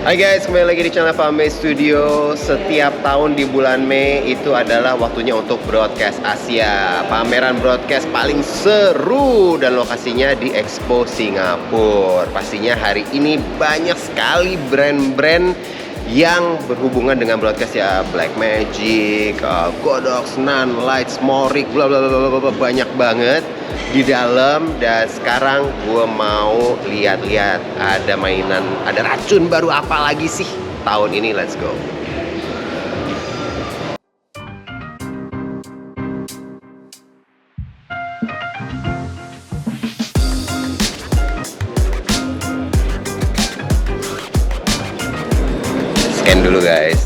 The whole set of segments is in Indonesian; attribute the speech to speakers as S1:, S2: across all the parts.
S1: Hai guys, kembali lagi di channel Fame Studio. Setiap tahun di bulan Mei itu adalah waktunya untuk Broadcast Asia, pameran broadcast paling seru dan lokasinya di Expo Singapura. Pastinya hari ini banyak sekali brand-brand yang berhubungan dengan broadcast ya, Blackmagic, Godox, Nan, Lights, Morik, bla bla bla bla, banyak banget di dalam. Dan sekarang gue mau lihat-lihat ada mainan, ada racun baru apa lagi sih tahun ini. Let's go. Scan dulu guys.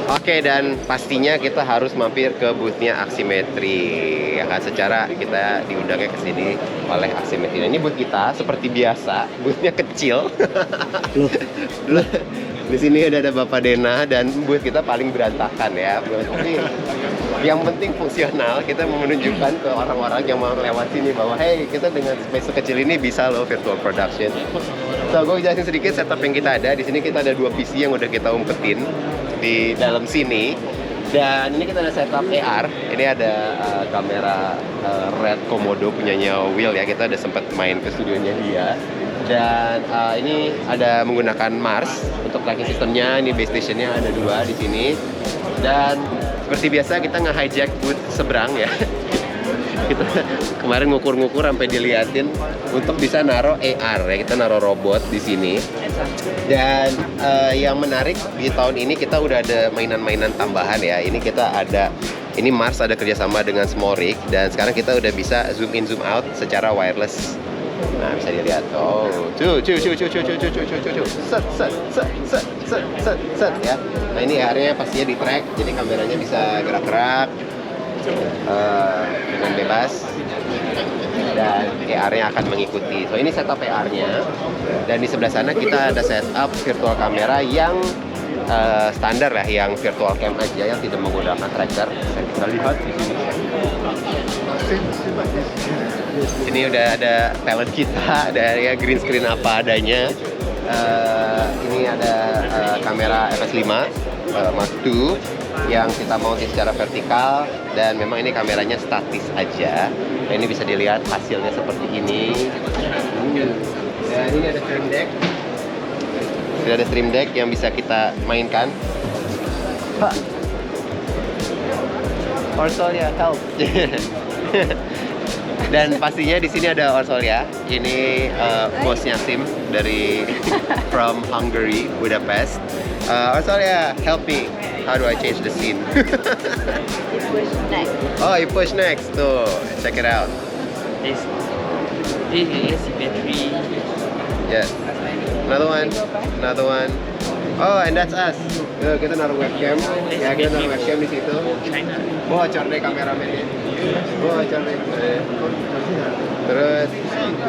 S1: Oke, dan pastinya kita harus mampir ke booth-nya Aksimetri. Ya kan, secara kita diundangnya ke sini oleh Aksimetri. Nah, ini booth kita seperti biasa, booth-nya kecil. Loh. Di sini udah ada Bapak Dena dan booth kita paling berantakan ya. Tapi yang penting fungsional, kita mau menunjukkan ke orang-orang yang mau lewat sini bahwa hey, kita dengan space kecil ini bisa loh virtual production. So, gue jelasin sedikit setup yang kita ada. Di sini kita ada 2 PC yang udah kita umpetin di dalam sini. Dan ini kita ada setup AR. Ini ada kamera Red Komodo punyanya Will ya. Kita udah sempat main ke studionya dia. Dan ini ada menggunakan Mars untuk tracking sistemnya. Ini base stationnya ada 2 di sini. Dan seperti biasa kita nge-hijack booth seberang ya. Kita kemarin ngukur-ngukur sampai diliatin untuk bisa naro AR ya. Kita naro robot di sini. Dan yang menarik di tahun ini kita udah ada mainan-mainan tambahan ya. Ini kita ada, ini Mars ada kerjasama dengan Small Rig. Dan sekarang kita udah bisa zoom in zoom out secara wireless. Nah, bisa dilihat. Oh, set ya. Nah, ini area pastinya di track, jadi kameranya bisa gerak-gerak dengan bebas dan AR-nya akan mengikuti. So, ini setup AR-nya. Dan di sebelah sana kita ada setup virtual kamera yang standar lah, yang virtual cam aja, yang tidak menggunakan tracker. Kita lihat di sini. Ini udah ada talent kita, dari green screen apa adanya. Ini ada kamera FS5 Mark II yang kita mounting secara vertikal, dan memang ini kameranya statis aja. Nah, ini bisa dilihat hasilnya seperti ini. Dan ini ada Stream Deck. Sudah ada Stream Deck yang bisa kita mainkan. Orsolia, help. Dan pastinya di sini ada Orsolia. Ini bosnya Sim dari from Hungary, Budapest. Orsolia, help me. How do I change the scene?
S2: You push next.
S1: Oh, you push next. Tuh, check it out.
S3: This is battery.
S1: Yes. Another one. Another one. Oh, and that's us. Kita naruh webcam. Ya, kita naruh webcam di situ.
S3: China.
S1: Bocor deh kameramennya. Bocor deh. Terus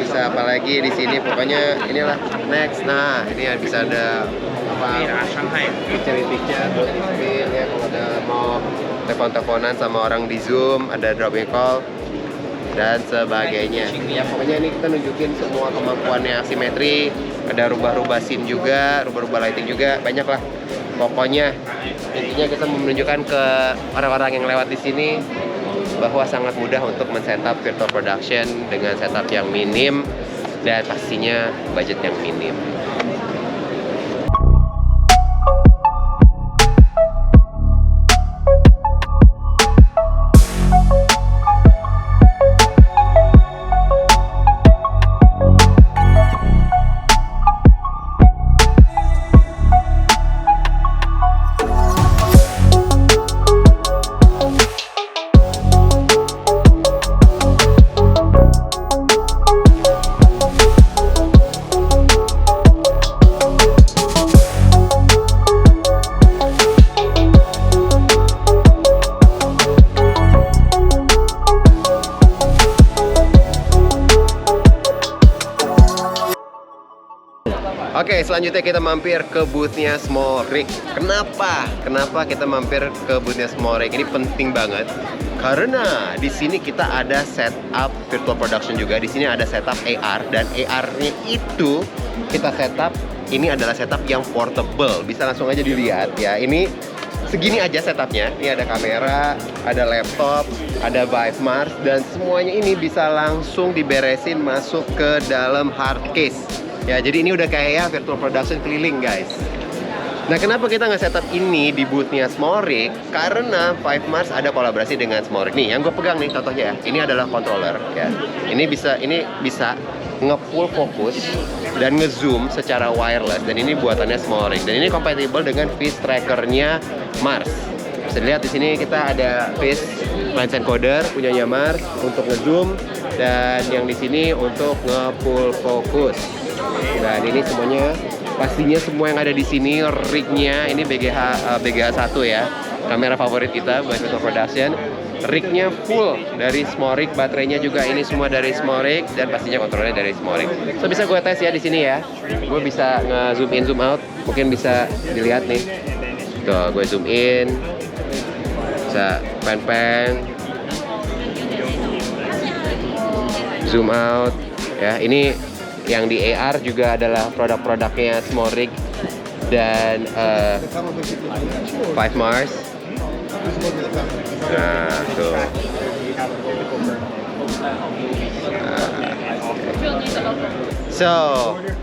S1: bisa apa lagi di sini? Pokoknya inilah next. Nah, ini bisa ada apa?
S3: Shanghai.
S1: Picture ya, kalau ada mau telepon-teleponan sama orang di Zoom, ada dropping call dan sebagainya. Ya, pokoknya ini kita nunjukin semua kemampuannya Aksimetri. Ada rubah-rubah scene juga, rubah-rubah lighting juga, banyak lah. Pokoknya intinya kita mau menunjukkan ke orang-orang yang lewat di sini bahwa sangat mudah untuk men-setup virtual production dengan setup yang minim dan pastinya budget yang minim. Oke, selanjutnya kita mampir ke booth-nya Small Rig. Kenapa kita mampir ke booth-nya Small Rig? Ini penting banget karena di sini kita ada setup virtual production juga. Di sini ada setup AR, dan AR-nya itu kita setup. Ini adalah setup yang portable. Bisa langsung aja dilihat ya. Ini segini aja setupnya. Ini ada kamera, ada laptop, ada Vive Mars, dan semuanya ini bisa langsung diberesin masuk ke dalam hard case. Ya, jadi ini udah kayak virtual production keliling, guys. Nah, kenapa kita nggak setup ini di booth-nya Small Rig? Karena Vive Mars ada kolaborasi dengan Small Rig. Nih, yang gue pegang nih contohnya ya. Ini adalah controller ya. Ini bisa nge-full fokus dan nge-zoom secara wireless, dan ini buatannya Small Rig. Dan ini kompatibel dengan face tracker-nya Mars. Bisa dilihat di sini kita ada face lens encoder punyanya Mars untuk nge-zoom, dan yang di sini untuk nge-full fokus. Dan ini semuanya Pastinya semua yang ada di sini rig-nya ini BGH 1 ya. Kamera favorit kita buat Virtual Production. Rig-nya full dari Smorik, baterainya juga ini semua dari Smorik dan pastinya kontrolnya dari Smorik. So bisa gue tes ya di sini ya. Gue bisa nge-zoom in, zoom out. Mungkin bisa dilihat nih. Tuh, gue zoom in. Bisa pan-pan. Zoom out. Ya, ini yang di AR juga adalah produk-produknya Smorik dan 5 Mars. Nah, tuh. So,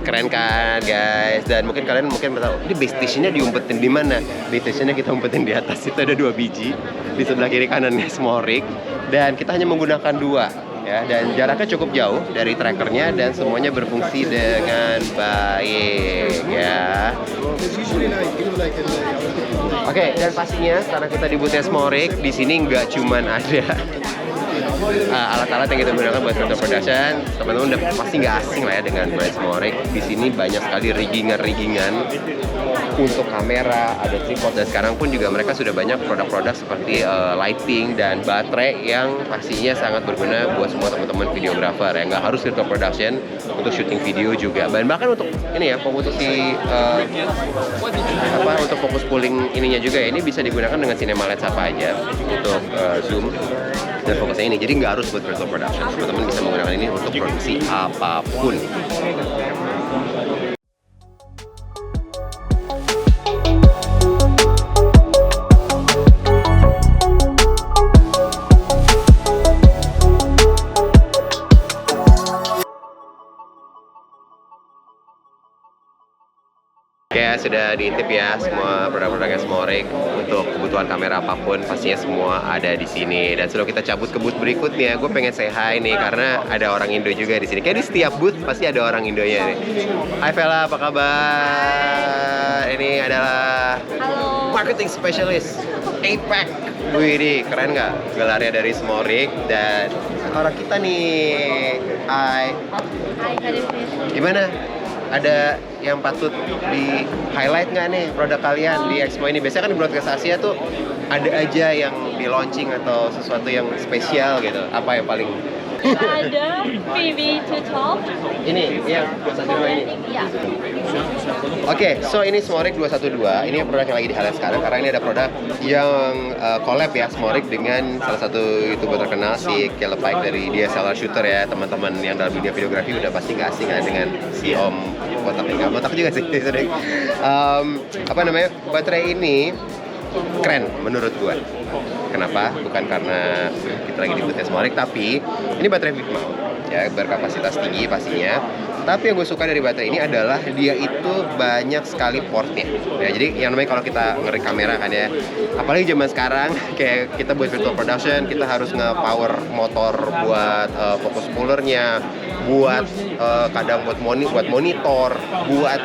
S1: keren kan guys? Dan mungkin kalian tahu, ini base stationnya diumpetin di mana? Base stationnya kita umpetin di atas, itu ada 2 biji di sebelah kiri kanannya Smorik, dan kita hanya menggunakan 2 ya, dan jaraknya cukup jauh dari trackernya dan semuanya berfungsi dengan baik ya. Oke, dan pastinya karena kita di boothnya Smorik, di sini nggak cuman ada alat-alat yang kita gunakan buat Virtual Production. Teman-teman udah pasti nggak asing lah ya dengan brand Smorik. Di sini banyak sekali riggingan untuk kamera, ada tripod, dan sekarang pun juga mereka sudah banyak produk-produk seperti lighting dan baterai yang pastinya sangat berguna buat semua teman-teman videographer ya. Nggak harus Virtual Production, untuk syuting video juga. Dan bahkan untuk ini ya, untuk untuk fokus pulling ininya juga ya, ini bisa digunakan dengan Cinema Lens apa aja untuk zoom dan fokusnya ini. Jadi nggak harus buat Virtual Production, teman-teman bisa menggunakan ini untuk produksi apapun. Oke, sudah diintip ya semua produk-produknya Smorik untuk kebutuhan kamera apapun, pastinya semua ada di sini. Dan sebelum kita cabut ke booth berikutnya, gue pengen say hi nih karena ada orang Indo juga di sini. Kayak di setiap booth pasti ada orang Indonya nih. Hai Vela, apa kabar? Ini adalah marketing specialist APAC. Wih, keren nggak? Gelarnya dari Smorik dan orang kita nih. Hai. Gimana? Ada yang patut di highlight nggak nih produk kalian di expo ini? Biasanya kan di Broadcast Asia tuh ada aja yang di launching atau sesuatu yang spesial gitu. Apa yang paling?
S2: Ada PV212.
S1: Ini yang 212 ini.
S2: Iya.
S1: Oke, so ini Smorik 212. Ini produk yang lagi di highlight sekarang karena ini ada produk yang collab ya Smorik dengan salah satu YouTuber terkenal si Caleb Pike dari DSLR Shooter ya. Teman-teman yang dalam dunia videografi udah pasti nggak asing kan dengan si Om botak juga sih. Baterai ini keren menurut gua. Kenapa? Bukan karena kita lagi di boothnya Smorik, tapi ini baterai big mount ya, berkapasitas tinggi pastinya. Tapi yang gue suka dari baterai ini adalah dia itu banyak sekali portnya ya. Jadi yang namanya kalau kita nge-rig kamera kan ya, apalagi zaman sekarang kayak kita buat Virtual Production, kita harus nge-power motor buat focus pullernya, buat kadang buat monitor, buat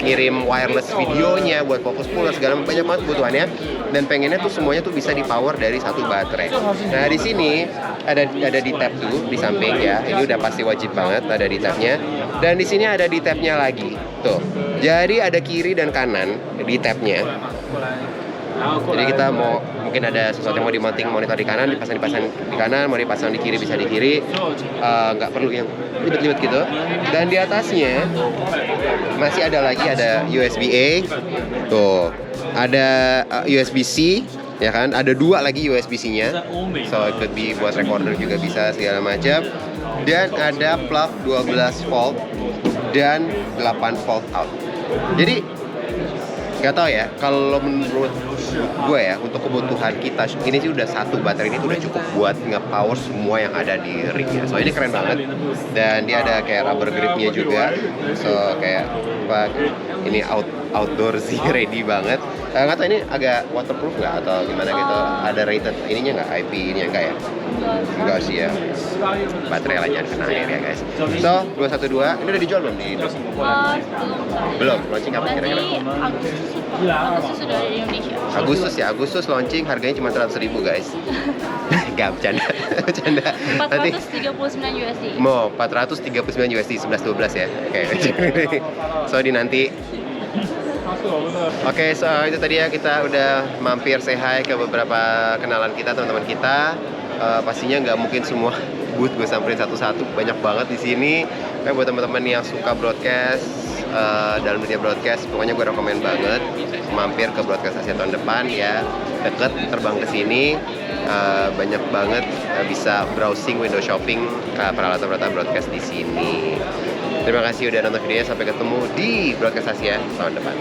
S1: ngirim wireless videonya, buat fokus puller, segala banyak banget kebutuhannya. Dan pengennya tuh semuanya tuh bisa di power dari satu baterai. Nah di sini ada di tab tuh di samping ya. Ini udah pasti wajib banget ada di tabnya. Dan di sini ada di tabnya lagi tuh. Jadi ada kiri dan kanan di tabnya. Jadi kita mungkin ada sesuatu yang mau dimonting monitor di kanan, dipasang di kanan, mau dipasang di kiri bisa di kiri, nggak perlu yang libet-libet gitu. Dan di atasnya masih ada lagi, ada USB-A, tuh, ada USB-C, ya kan? Ada 2 lagi USB-C-nya, so it could be buat recorder juga bisa segala macam. Dan ada plug 12 volt dan 8 volt out. Jadi nggak tahu ya, kalau menurut gue ya, untuk kebutuhan kita ini sih udah satu baterai ini udah cukup buat nge-power semua yang ada di rig-nya. So ini keren banget, dan dia ada kayak rubber grip-nya juga, so kayak ini outdoorsy ready banget. Nggak tahu ini agak waterproof nggak atau gimana gitu, ada rated ininya nggak, IP ininya nggak ya? Enggak sih ya, baterai lah jangan kena air ya guys. So 212 ini udah dijual belum di Indo? Belum, launching apa kira-kira?
S2: Agustus sudah ada di Indonesia.
S1: Agustus launching, harganya cuma 100.000 guys. Enggak, bercanda. Bercanda. Nanti
S2: 439 USD.
S1: mau 439 USD 11-12 ya. Oke. So di nanti. Oke, so itu tadi ya, kita udah mampir say hi ke beberapa kenalan kita, teman-teman kita. Pastinya nggak mungkin semua booth gue samperin satu-satu, banyak banget di sini. Buat teman-teman yang suka broadcast, dalam dunia broadcast, pokoknya gue rekomen banget mampir ke Broadcast Asia tahun depan ya. Deket, terbang ke sini, banyak banget bisa browsing, window shopping peralatan-peralatan broadcast di sini. Terima kasih udah nonton videonya, sampai ketemu di Broadcast Asia tahun depan.